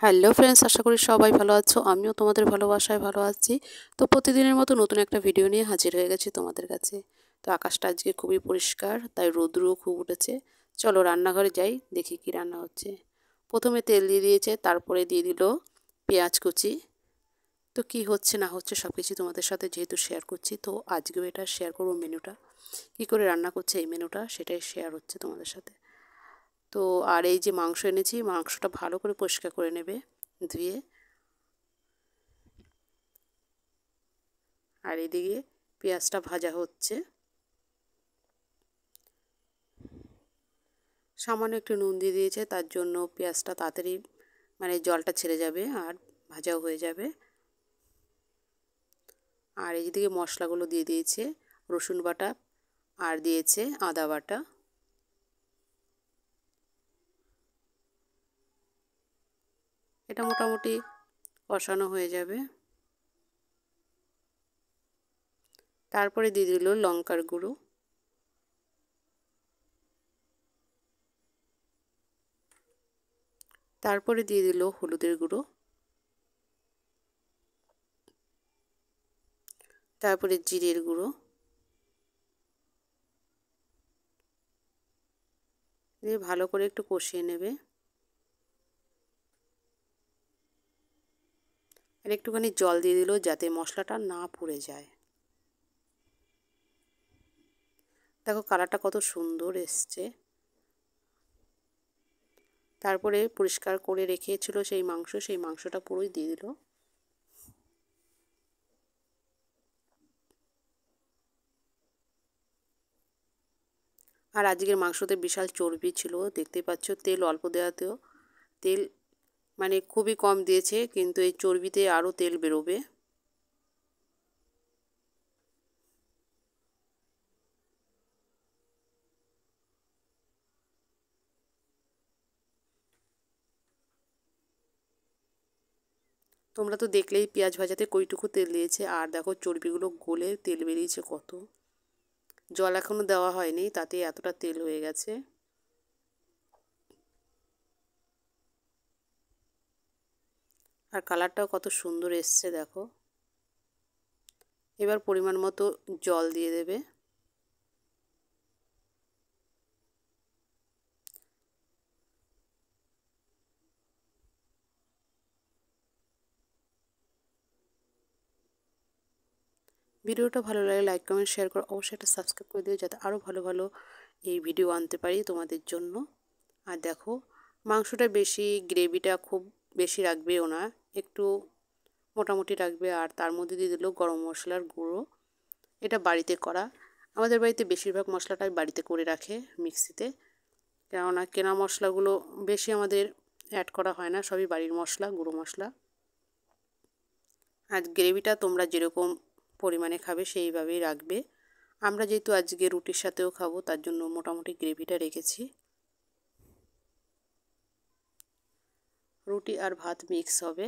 Hello friends, আশা করি সবাই ভালো আছো। আমিও তোমাদের ভালোবাসায় ভালো আছি। তো প্রতিদিনের মতো নতুন একটা ভিডিও নিয়ে হাজির হয়ে গেছি তোমাদের কাছে। তো আকাশটা আজকে খুবই পরিষ্কার, তাই রোদ্রুও খুব উঠেছে। চলো রান্নাঘরে যাই, দেখি কি রান্না হচ্ছে। প্রথমে তেল দিয়ে দিয়েছে, তারপরে দিয়ে দিল পেঁয়াজ কুচি। তো কি হচ্ছে না হচ্ছে সব কিছু তোমাদের সাথে যেহেতু শেয়ার করছি, তো আজকেও এটা শেয়ার করবো মেনুটা। কি করে রান্না করছে এই মেনুটা, সেটাই শেয়ার হচ্ছে তোমাদের সাথে। তো আর এই যে মাংস এনেছি, মাংসটা ভালো করে পরিষ্কার করে নেবে, ধুয়ে। আর এদিকে পেঁয়াজটা ভাজা হচ্ছে। সামান্য একটু নুন দিয়ে দিয়েছে, তার জন্য পেঁয়াজটা তাড়াতাড়ি জলটা ছেড়ে যাবে আর ভাজাও হয়ে যাবে। আর এইদিকে মশলাগুলো দিয়ে দিয়েছে, রসুন বাটা আর দিয়েছে আদা বাটা। এটা মোটামুটি কষানো হয়ে যাবে। তারপরে দিয়ে দিল লঙ্কার গুঁড়ো, তারপরে দিয়ে দিল হলুদের গুঁড়ো, তারপরে জিরের গুঁড়ো দিয়ে ভালো করে একটু কষিয়ে নেবে। আর একটুখানি জল দিয়ে দিল যাতে মশলাটা না পুড়ে যায়। দেখো কালারটা কত সুন্দর এসছে। তারপরে পরিষ্কার করে রেখেছিল সেই মাংসটা পুরোই দিয়ে দিল। আর আজকের মাংসতে বিশাল চর্বি ছিল, দেখতে পাচ্ছ। তেল অল্প দেওয়াতেও তেল খুবই কম দিয়েছে, কিন্তু এই চর্বিতে আরও তেল বেরোবে। তোমরা তো দেখলেই পেঁয়াজ ভাজাতে কইটুকু তেল দিয়েছে, আর দেখো চর্বিগুলো গলে তেল বেরিয়েছে কত। জল এখনও দেওয়া হয়নি, তাতে এতটা তেল হয়ে গেছে। আর কালারটাও কত সুন্দর এসছে দেখো। এবার পরিমাণ মতো জল দিয়ে দেবে। ভিডিওটা ভালো লাগে লাইক কমেন্ট শেয়ার করো, অবশ্যই একটা সাবস্ক্রাইব করে দিও যাতে আরও ভালো ভালো এই ভিডিও আনতে পারি তোমাদের জন্য। আর দেখো মাংসটা বেশি, গ্রেভিটা খুব বেশি রাখবেও না, একটু মোটামুটি রাখবে। আর তার মধ্যে দিয়ে দিল গরম মশলার গুঁড়ো। এটা বাড়িতে করা, আমাদের বাড়িতে বেশিরভাগ মশলাটাই বাড়িতে করে রাখে মিক্সিতে, কেননা কেনা মশলাগুলো বেশি আমাদের অ্যাড করা হয় না, সবই বাড়ির মশলা, গুঁড়ো মশলা। আর গ্রেভিটা তোমরা যেরকম পরিমাণে খাবে সেইভাবেই রাখবে। আমরা যেহেতু আজকে রুটির সাথেও খাবো, তার জন্য মোটামুটি গ্রেভিটা রেখেছি। রুটি আর ভাত মিক্স হবে।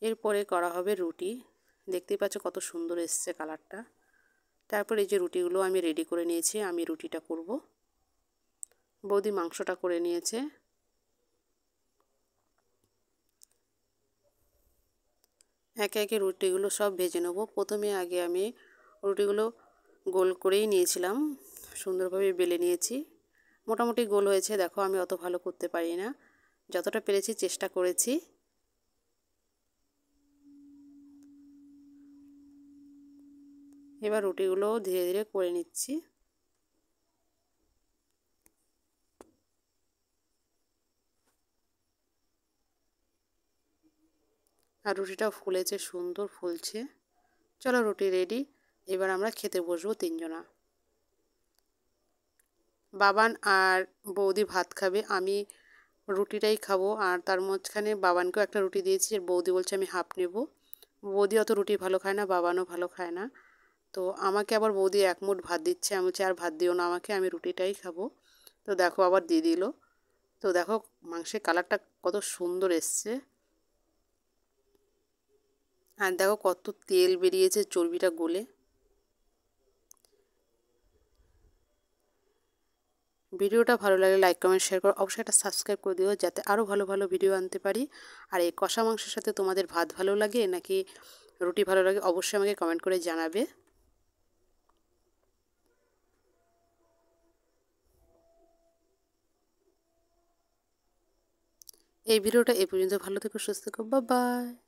এরপরে করা হবে রুটি। দেখতেই পাচ্ছ কত সুন্দর এসছে কালারটা। তারপর এই যে রুটিগুলো আমি রেডি করে নিয়েছি, আমি রুটিটা করব। বৌদি মাংসটা করে নিয়েছে। একে একে রুটিগুলো সব ভেজে নেব। প্রথমে আগে আমি রুটিগুলো গোল করেই নিয়েছিলাম, সুন্দরভাবে বেলে নিয়েছি। মোটামুটি গোল হয়েছে, দেখো আমি অত ভালো করতে পারি না, যতটা পেরেছি চেষ্টা করেছি। এবার রুটিগুলো ধীরে ধীরে করে নিচ্ছি। আর রুটিটাও ফুলেছে, সুন্দর ফুলছে। চলো রুটি রেডি, এবার আমরা খেতে বসবো তিনজনা। বাবান আর বৌদি ভাত খাবে, আমি রুটিটাই খাবো। আর তার মাঝখানে বাবানকেও একটা রুটি দিয়েছি, আর বৌদি বলছে আমি হাফ নেব। বৌদি অত রুটি ভালো খায় না, বাবানও ভালো খায় না। তো আমাকে আবার বৌদি এক মুঠ ভাত দিচ্ছে, আমি বলছি আর ভাত দিও না আমাকে, আমি রুটিটাই খাবো। তো দেখো আবার দিয়ে দিল। তো দেখো মাংসের কালারটা কত সুন্দর এসছে। আর দেখো কত তেল বেরিয়েছে চর্বিটা গলে। ভিডিওটা ভালো লাগলে লাইক কমেন্ট শেয়ার করো, অবশ্যই একটা সাবস্ক্রাইব করে দিও যাতে আরও ভালো ভালো ভিডিও আনতে পারি। আর এই কষা মাংসের সাথে তোমাদের ভাত ভালো লাগে নাকি রুটি ভালো লাগে অবশ্যই আমাকে কমেন্ট করে জানাবে। এই ভিডিওটা এই পর্যন্ত, ভালো থেকো, সুস্থ থেকো, বাই বাই।